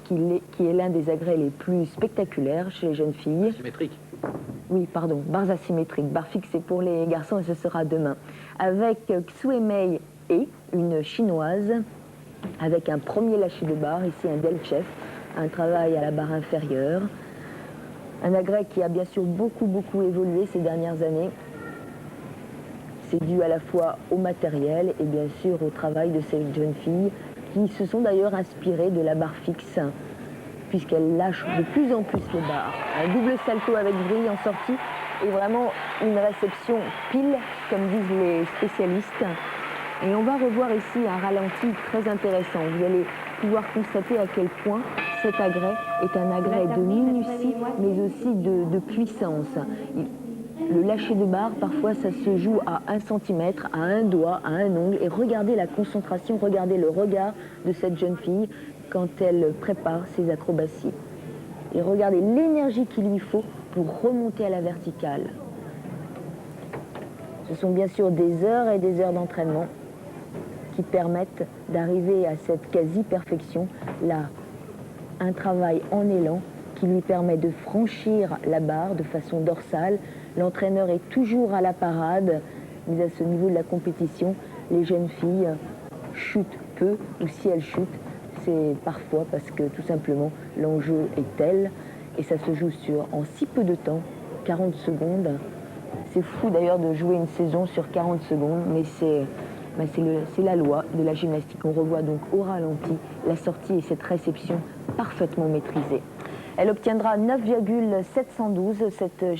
qui est l'un des agrès les plus spectaculaires chez les jeunes filles. Symétrique. Oui, pardon, barres asymétriques. Barre fixe, c'est pour les garçons et ce sera demain. Avec Xue Mei et une chinoise, avec un premier lâcher de barre, ici un del chef, un travail à la barre inférieure. Un agrès qui a bien sûr beaucoup évolué ces dernières années. C'est dû à la fois au matériel et bien sûr au travail de ces jeunes filles qui se sont d'ailleurs inspirées de la barre fixe puisqu'elles lâchent de plus en plus les barres. Un double salto avec vrille en sortie et vraiment une réception pile comme disent les spécialistes. Et on va revoir ici un ralenti très intéressant. Vous allez pouvoir constater à quel point cet agrès est un agrès de minutie, mais aussi de puissance. Le lâcher de barre, parfois, ça se joue à 1 centimètre, à un doigt, à un ongle. Et regardez la concentration, regardez le regard de cette jeune fille quand elle prépare ses acrobaties. Et regardez l'énergie qu'il lui faut pour remonter à la verticale. Ce sont bien sûr des heures et des heures d'entraînement qui permettent d'arriver à cette quasi-perfection. Là, un travail en élan qui lui permet de franchir la barre de façon dorsale. L'entraîneur est toujours à la parade, mais à ce niveau de la compétition, les jeunes filles chutent peu, ou si elles chutent, c'est parfois parce que tout simplement l'enjeu est tel, et ça se joue en si peu de temps, 40 secondes. C'est fou d'ailleurs de jouer une saison sur 40 secondes, mais c'est la loi de la gymnastique. On revoit donc au ralenti la sortie et cette réception parfaitement maîtrisée. Elle obtiendra 9,712, cette